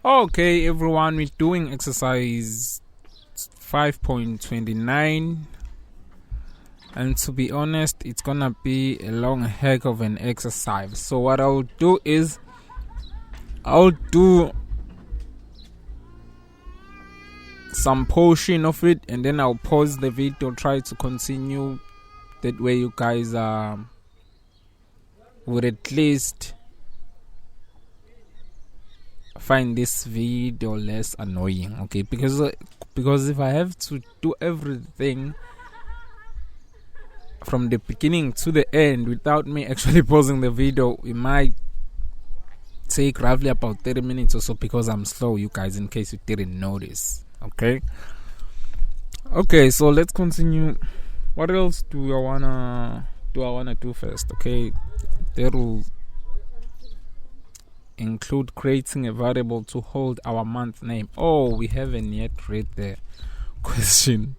Okay, everyone, we're doing exercise 5.29, and to be honest, it's gonna be a long heck of an exercise. So what I'll do is I'll do some portion of it and then I'll pause the video, try to continue. That way you guys would at least find this video less annoying, okay? Because if I have to do everything from the beginning to the end without me actually pausing the video, it might take roughly about 30 minutes or so, because I'm slow, you guys, in case you didn't notice. Okay, so let's continue. What else do I wanna do first? Okay, that'll include creating a variable to hold our month name. Oh, we haven't yet read the question.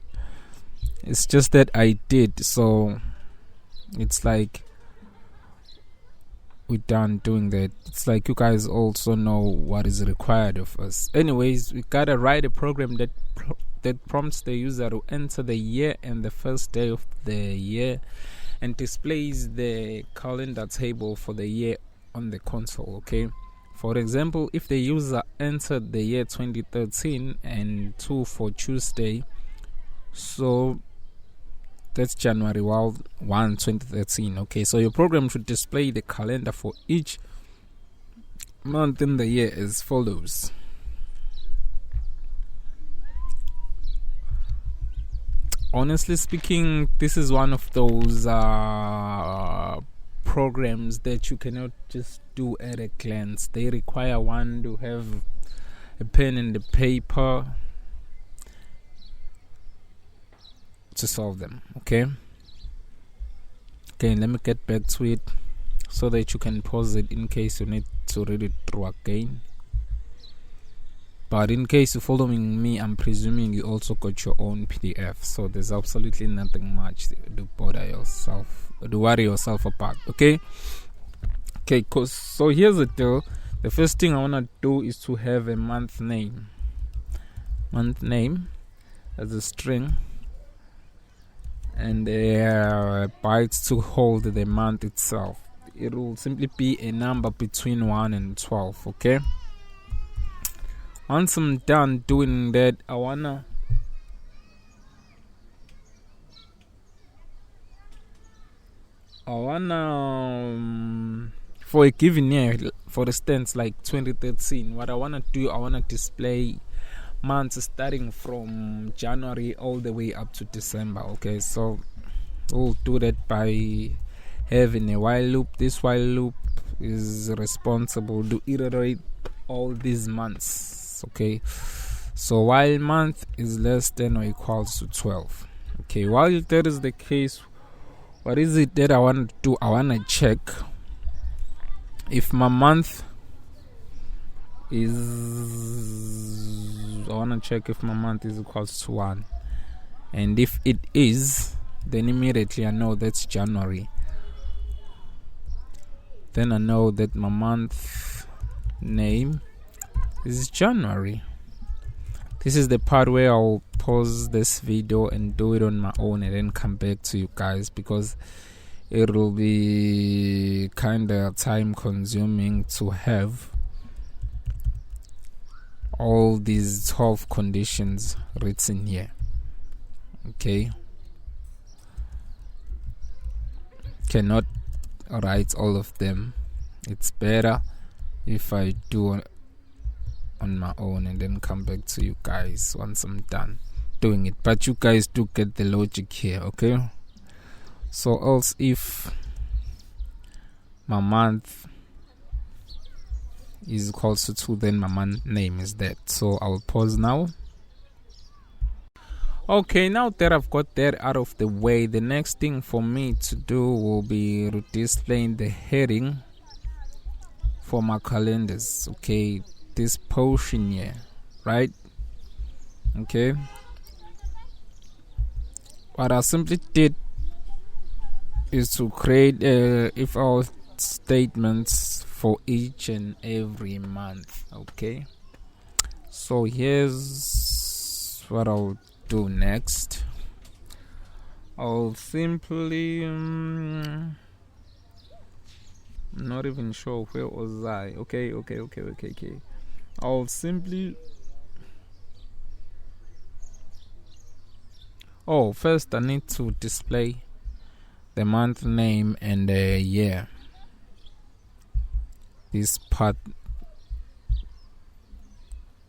It's just that I did, so it's like we're done doing that. It's like you guys also know what is required of us. Anyways, we gotta write a program that prompts the user to enter the year and the first day of the year and displays the calendar table for the year on the console. Okay, for example, if the user entered the year 2013 and 2 for Tuesday, so that's January 1, 2013. Okay, so your program should display the calendar for each month in the year as follows. Honestly speaking, this is one of those programs that you cannot just do at a glance. They require one to have a pen and a paper to solve them. Okay, let me get back to it so that you can pause it in case you need to read it through again. But in case you're following me, I'm presuming you also got your own PDF, so there's absolutely nothing much to worry yourself about. Okay, so here's the deal. The first thing I want to do is to have a month name as a string, and bytes to hold the month itself. It will simply be a number between 1 and 12. Okay, once I'm done doing that, I wanna for a given year, for instance like 2013, what I wanna do, I wanna display months starting from January all the way up to December. Okay, so we'll do that by having a while loop. This while loop is responsible to iterate all these months. Okay, so while month is less than or equals to 12. Okay, while that is the case, what is it that I want to do? I want to check if my month is equals to 1, and if it is, then immediately I know that's January. Then I know that my month name is January. This is the part where I'll pause this video and do it on my own and then come back to you guys, because it will be kind of time consuming to have all these 12 conditions written here. Okay, cannot write all of them. It's better if I do on my own and then come back to you guys once I'm done doing it. But you guys do get the logic here. Okay, so else if my month is equals to 2, then my month name is that. So I'll pause now. Okay, now that I've got that out of the way, the next thing for me to do will be displaying the heading for my calendars. Okay, this portion here, right? Okay, what I simply did is to create if else statements for each and every month. Okay, So here's what I'll do next. I'll simply not even sure where was I. Okay. I'll simply first I need to display the month name and the year. This part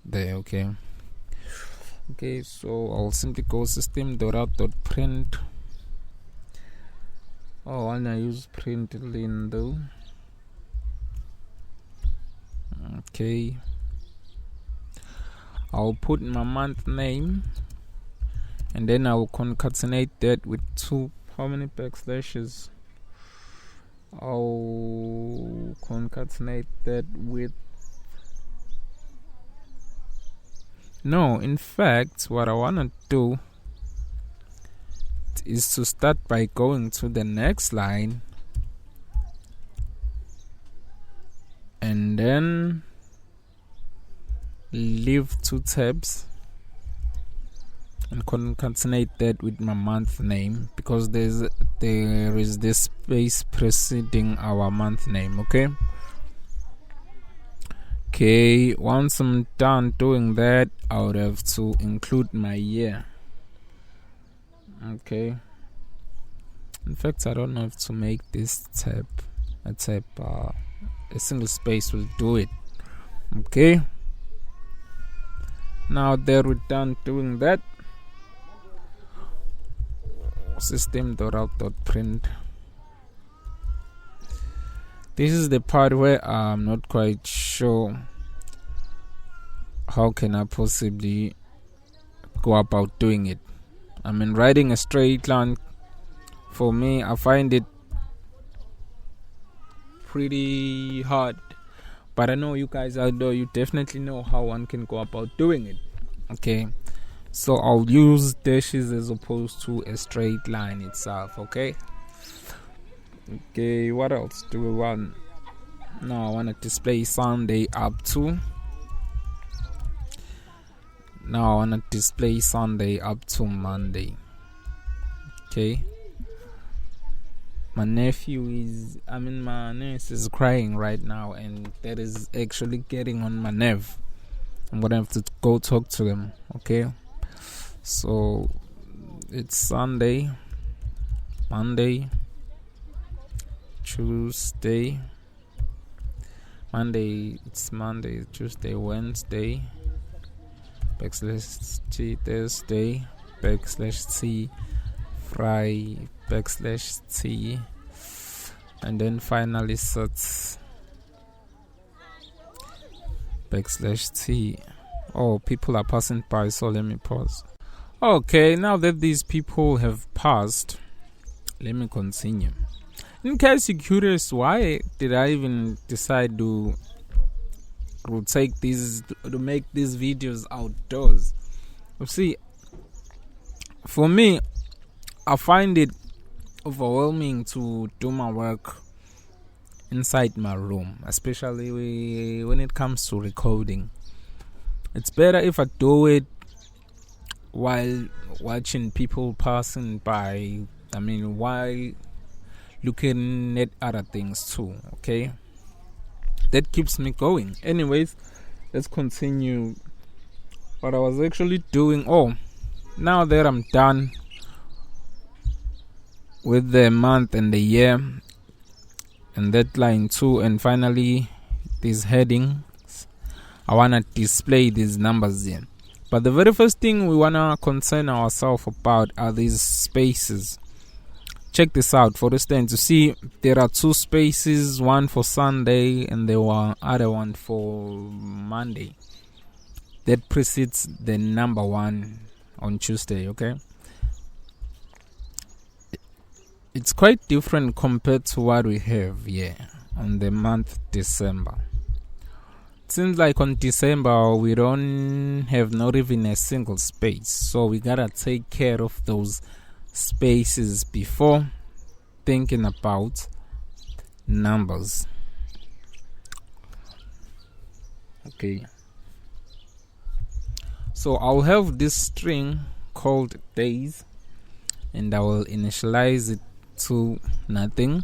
there. Okay, so I'll simply go system.out.print. I wanna use print lin though. Okay, I'll put my month name and then I'll concatenate that with how many backslashes? I'll concatenate that with in fact what I want to do is to start by going to the next line and then leave 2 tabs and concatenate that with my month name, because there is this space preceding our month name. Okay, once I'm done doing that, I would have to include my year. Okay, in fact I don't have to make this tab a single space will do it. Okay, now that we're done doing that, system.out.print. This is the part where I'm not quite sure how can I possibly go about doing it. I mean, writing a straight line, for me, I find it pretty hard, but I know you guys out there, you definitely know how one can go about doing it. Okay, so I'll use dashes as opposed to a straight line itself. Okay, what else do we want? Now I want to display Sunday up to. Now I want to display Sunday up to Monday. Okay, my niece is crying right now, and that is actually getting on my nerve. I'm gonna have to go talk to them. Okay, so it's Sunday, Monday, Tuesday, Monday, it's Monday, Tuesday, Wednesday, /T Thursday, /T Friday, /T, and then finally sets /T. People are passing by, so let me pause. Okay, now that these people have passed, let me continue. In case you're curious, why did I even decide to make these videos outdoors? You see, for me, I find it overwhelming to do my work inside my room, especially when it comes to recording. It's better if I do it while watching people passing by. I mean, while looking at other things too. Okay, that keeps me going. Anyways, let's continue what I was actually doing. Now that I'm done with the month and the year and that line too, and finally these headings, I want to display these numbers here. But the very first thing we want to concern ourselves about are these spaces. Check this out. For instance, you see there are 2 spaces, one for Sunday and the other one for Monday. That precedes the number 1 on Tuesday. Okay, it's quite different compared to what we have here on the month December. It seems like on December we don't have not even a single space, so we gotta take care of those spaces before thinking about numbers. Okay, So I'll have this string called days, and I will initialize it to nothing.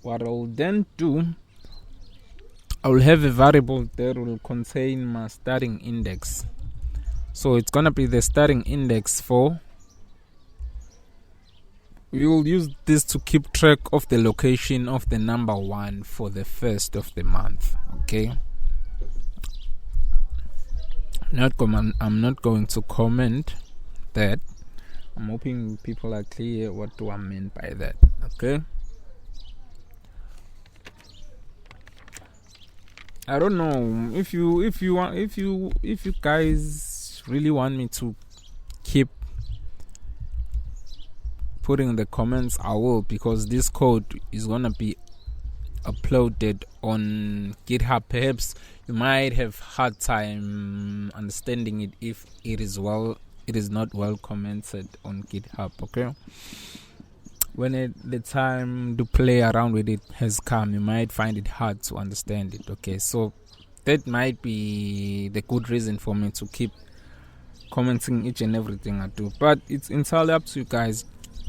What I'll then do, I will have a variable that will contain my starting index. So it's gonna be the starting index for. We will use this to keep track of the location of the number 1 for the first of the month. Okay. I'm not going to comment that. I'm hoping people are clear what do I mean by that. Okay. I don't know if you guys really want me to keep putting the comments, I will, because this code is gonna be uploaded on GitHub. Perhaps you might have hard time understanding it if it is not well commented on GitHub. Okay, when the time to play around with it has come, you might find it hard to understand it. Okay, so that might be the good reason for me to keep commenting each and everything I do, but it's entirely up to you guys.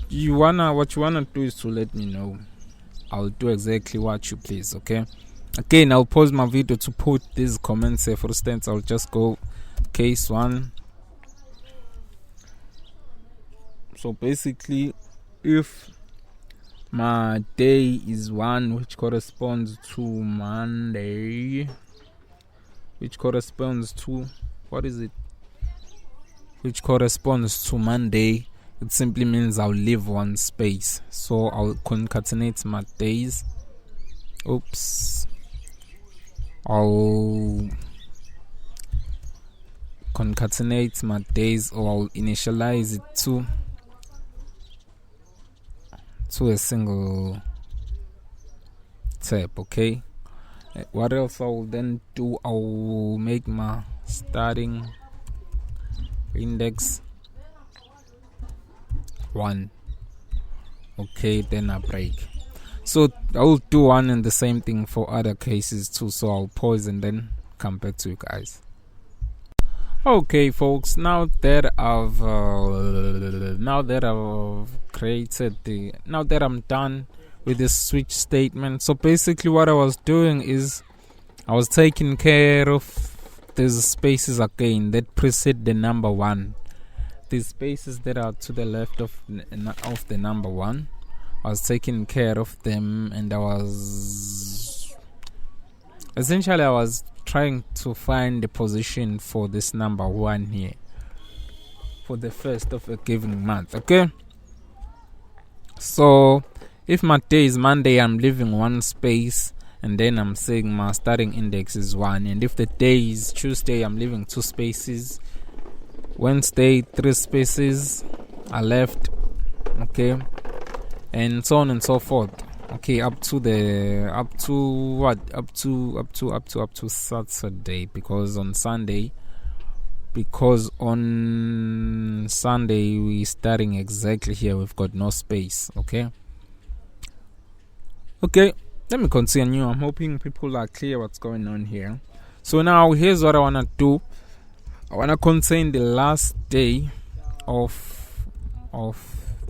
What you wanna do is to let me know. I'll do exactly what you please. Okay. Again, I'll pause my video to put these comments here. For instance, I'll just go case 1. So basically, if my day is 1, which corresponds to Monday, which corresponds to Monday, it simply means I'll leave one space. So I'll concatenate my days. I'll concatenate my days, or I'll initialize it to a single tab. Okay. What else I'll then do? I'll make my starting index 1. Okay, then I break. So I'll do one and the same thing for other cases too. So I'll pause and then come back to you guys. Okay, folks. Now that I'm done with this switch statement. So basically, what I was doing is I was taking care of these spaces again that precede the number 1. These spaces that are to the left of the number 1, I was taking care of them, and I was trying to find the position for this number 1 here for the first of a given month. Okay, so if my day is Monday, I'm leaving one space, and then I'm saying my starting index is 1. And if the day is Tuesday, I'm leaving 2 spaces. Wednesday, 3 spaces are left. Okay, and so on and so forth. Okay, up to Saturday, because on Sunday we're starting exactly here. We've got no space. Okay, let me continue. I'm hoping people are clear what's going on here. So now here's what I want to do. I want to contain the last day of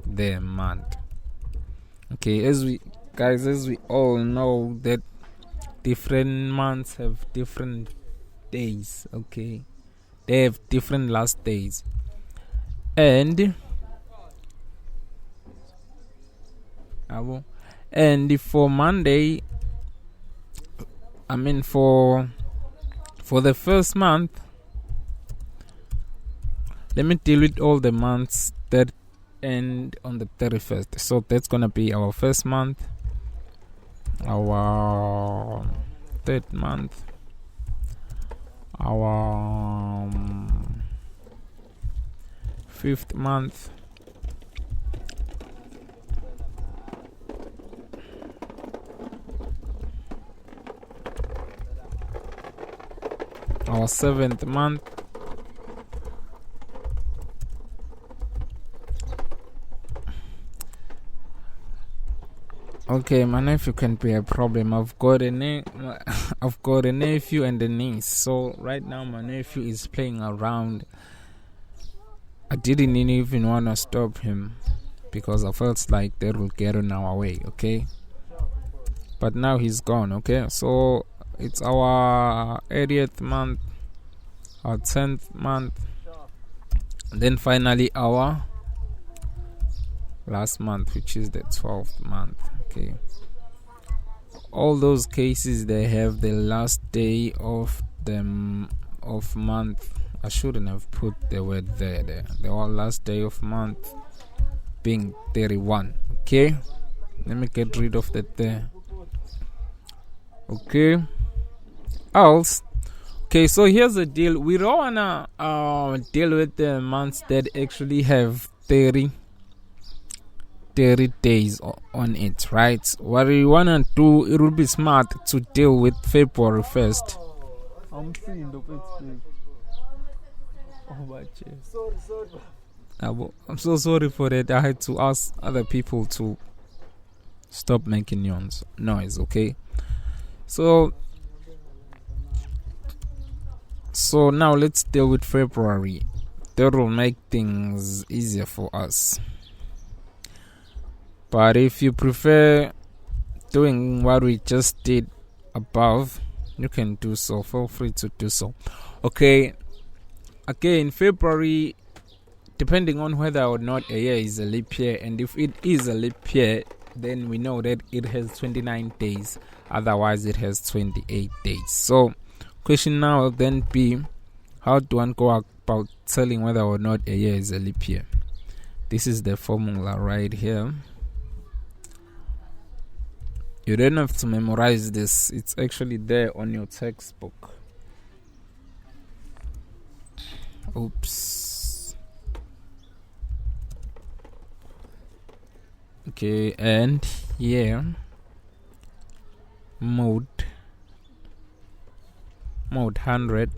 the month. Okay, as we all know that different months have different days. Okay, they have different last days, and for Monday, for the first month, let me deal with all the months that end on the 31st. So that's gonna be our first month, our third month, our fifth month, our 7th month, okay, my nephew can be a problem. I've got a name. I've got a nephew and a niece. So right now my nephew is playing around. I didn't even want to stop him because I felt like that will get on our way, okay? But now he's gone, okay? So it's our 80th month, our 10th month, and then finally our last month, which is the 12th month, okay? All those cases, they have the last day of the month. I shouldn't have put the word there. The last day of month being 31. Okay, let me get rid of that there. Okay, else. Okay, so here's the deal. We don't wanna deal with the months that actually have 30 days on it, right? What we wanna do, it would be smart to deal with February 1st. I'm seeing the I'm so sorry for that. I had to ask other people to stop making noise, okay? So now let's deal with February. That will make things easier for us. But if you prefer doing what we just did above, you can do so. Feel free to do so. Okay. Again, February, depending on whether or not a year is a leap year, and if it is a leap year, then we know that it has 29 days. Otherwise, it has 28 days. So, question now will then be, how do one go about telling whether or not a year is a leap year? This is the formula right here. You don't have to memorize this. It's actually there on your textbook. Oops. Okay, and here mode 100,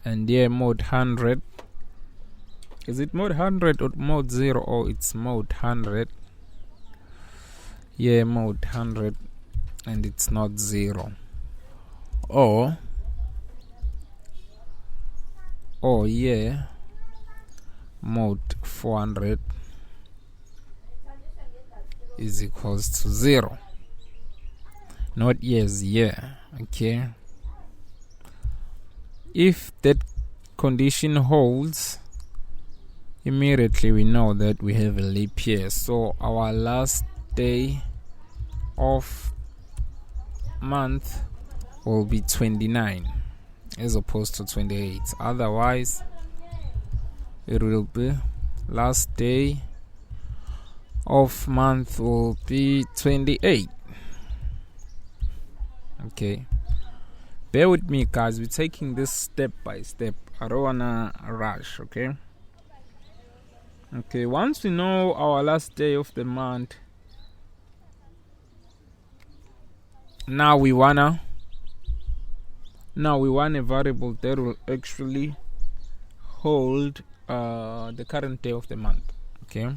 and here mode 100. Is it mode 100 or mode 0? Or it's mode 100? Yeah, mode 100, and it's not 0. Or yeah, mode 400 is equals to 0. Not yes, yeah. Okay. If that condition holds, immediately we know that we have a leap year. So our last day of month will be 29 as opposed to 28. Otherwise, it will be last day of month will be 28. Okay, bear with me, guys. We're taking this step by step. I don't wanna rush. Okay, once we know our last day of the month, now we want a variable that will actually hold the current day of the month. Okay,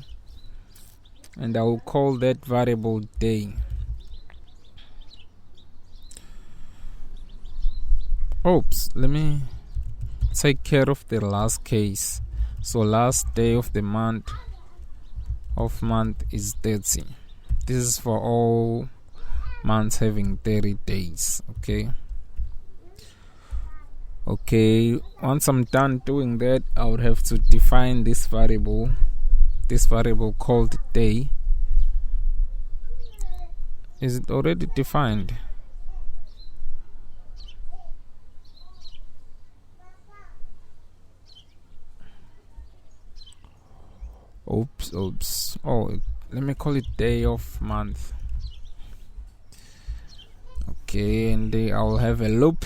and I will call that variable day. Oops, let me take care of the last case. So last day of the month is 30. This is for all months having 30 days. Okay, once I'm done doing that, I would have to define this variable called day. Is it already defined? Oops. Oh, let me call it day of month. Okay, and I'll have a loop.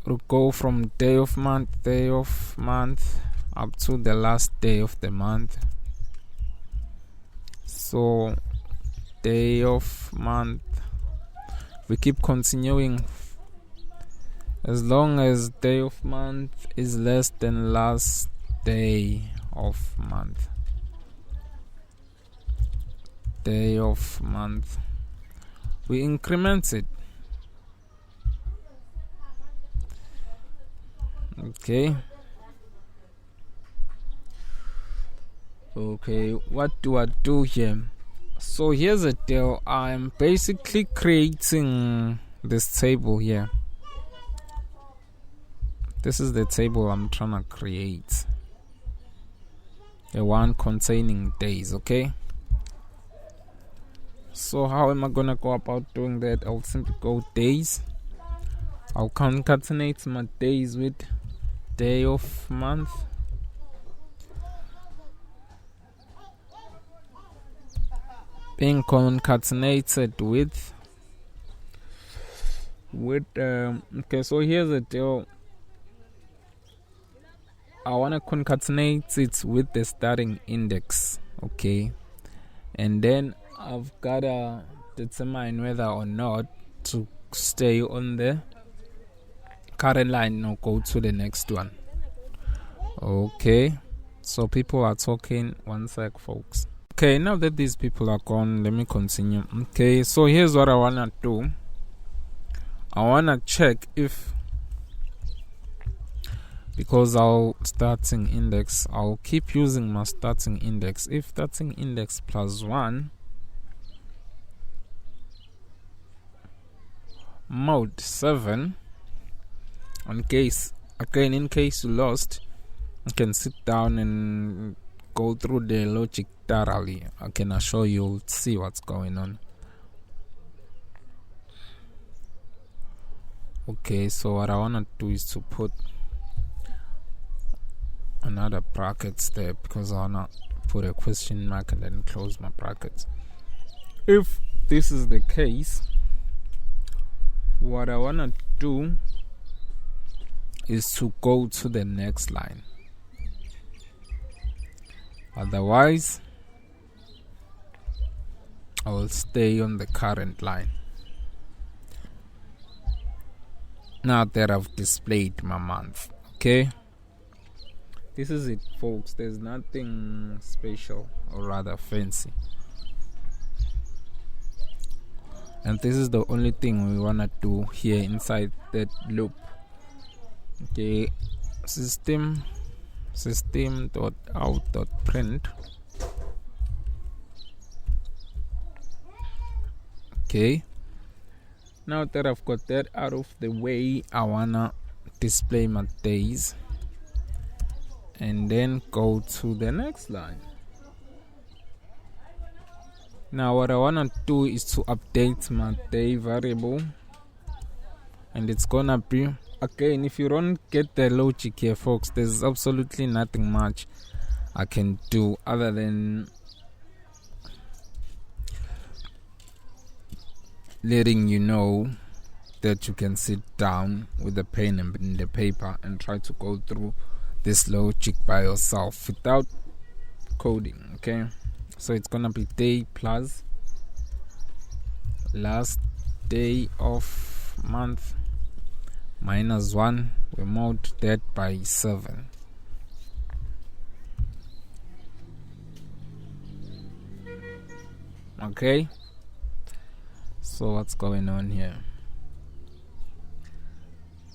We'll go from day of month up to the last day of the month. So day of month, we keep continuing as long as day of month is less than last day of month. Day of month we increment it. Okay. Okay, what do I do here? So here's a deal. I'm basically creating this table here. This is the table I'm trying to create. The one containing days, okay? So how am I gonna go about doing that? I'll simply go days. I'll concatenate my days with day of month. Being concatenated with okay, so here's the deal. I want to concatenate it with the starting index, okay, and then I've gotta determine whether or not to stay on the current line or go to the next one. Okay, so people are talking. One sec, folks. Okay, now that these people are gone, let me continue. Okay, so here's what I wanna do. I wanna check if, because our starting index, I'll keep using my starting index. If starting index plus 1 mode 7, in case you lost, you can sit down and go through the logic thoroughly. I can assure you'll see what's going on. Okay, so what I want to do is to put another brackets there, because I want to put a question mark and then close my brackets. If this is the case, what I want to do is to go to the next line. Otherwise, I will stay on the current line. Now that I've displayed my month, okay? This is it, folks. There's nothing special or rather fancy. And this is the only thing we want to do here inside that loop. Okay, system.out.print. Okay, now that I've got that out of the way, I wanna display my days and then go to the next line. Now what I wanna do is to update my day variable, and it's gonna be, again, if you don't get the logic here, folks, there's absolutely nothing much I can do other than letting you know that you can sit down with the pen and the paper and try to go through this logic by yourself without coding, okay? So it's gonna be day plus last day of month minus 1. We mode that by 7. Okay, so what's going on here?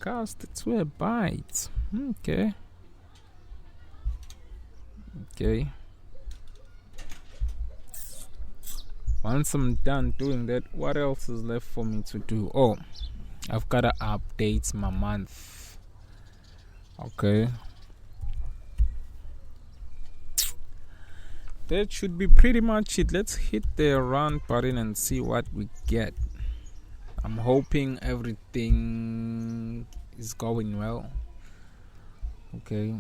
Cast to a byte. Okay, once I'm done doing that, what else is left for me to do? Oh, I've got to update my month. Okay, that should be pretty much it. Let's hit the run button and see what we get. I'm hoping everything is going well. Okay,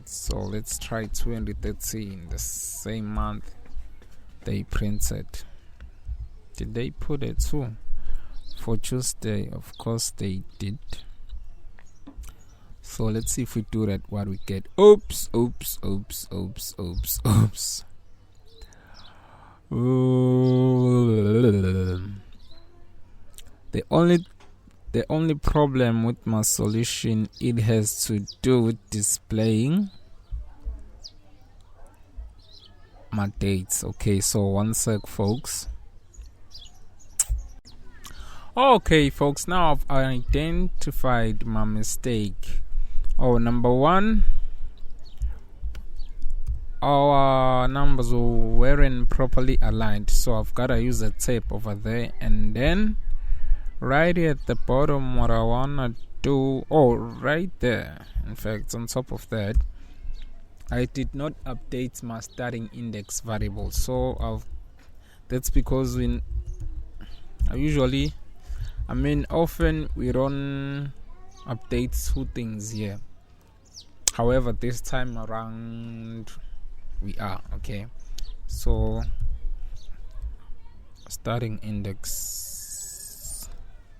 so let's try 230 in the same month they printed. Did they put it too for Tuesday? Of course they did. So let's see if we do that, what we get. Oops. The only problem with my solution, it has to do with displaying my dates. Okay, so one sec, folks. Okay, folks, now I've identified my mistake. Number one, our numbers weren't properly aligned, so I've got to use a tape over there, and then right here at the bottom, what I wanna do, right there, in fact, on top of that, I did not update my starting index variable. So that's because often we don't update two things here. However, this time around we are. Okay, so starting index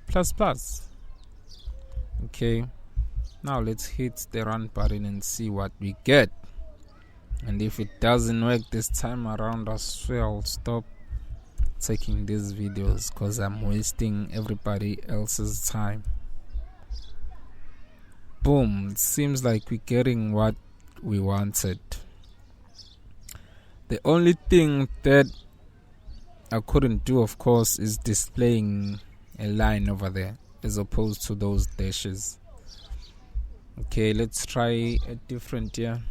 plus. Okay, now let's hit the run button and see what we get. And if it doesn't work this time around, I swear I'll stop taking these videos because I'm wasting everybody else's time. Boom, it seems like we're getting what we wanted. The only thing that I couldn't do, of course, is displaying a line over there as opposed to those dashes. Okay, let's try a different year.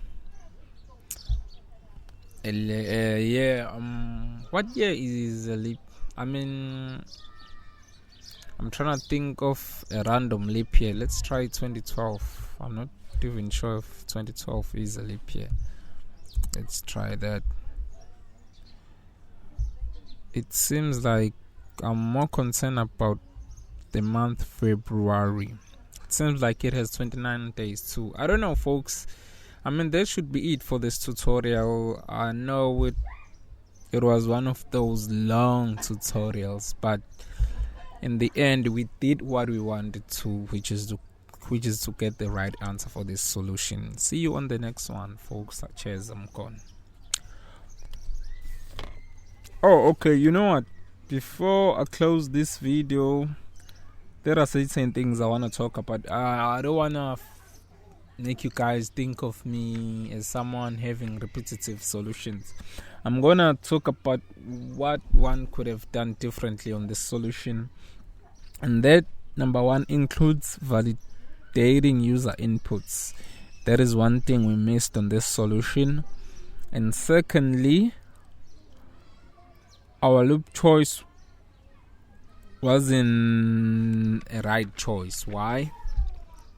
What year is a leap? I'm trying to think of a random leap year. Let's try 2012. I'm not even sure if 2012 is a leap year. Let's try that. It seems like I'm more concerned about the month February. It seems like it has 29 days too. I don't know, folks. That should be it for this tutorial. I know it was one of those long tutorials, but in the end we did what we wanted to, which is to get the right answer for this solution. See you on the next one, folks. Cheers, I'm gone. Okay, you know what? Before I close this video, there are certain things I want to talk about. I don't want to make you guys think of me as someone having repetitive solutions. I'm gonna talk about what one could have done differently on this solution, and that, number one, includes validating user inputs. That is one thing we missed on this solution. And secondly, our loop choice wasn't a right choice. Why?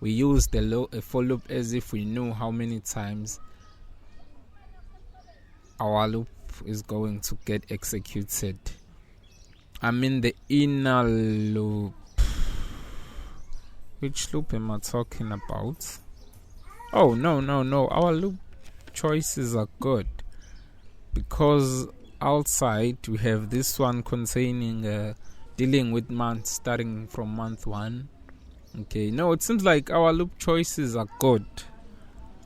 We used a for loop as if we knew how many times our loop is going to get executed. The inner loop. Which loop am I talking about? Oh, no. Our loop choices are good because outside we have this one containing dealing with months starting from month 1. Okay, no, it seems like our loop choices are good.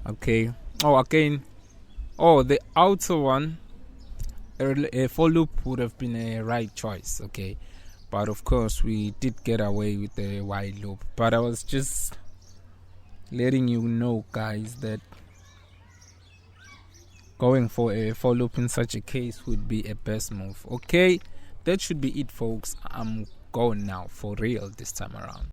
Okay. The outer one, a for loop would have been a right choice. Okay, but of course we did get away with the while loop. But I was just letting you know, guys, that going for a for loop in such a case would be a best move. Okay, that should be it, folks. I'm going now for real this time around.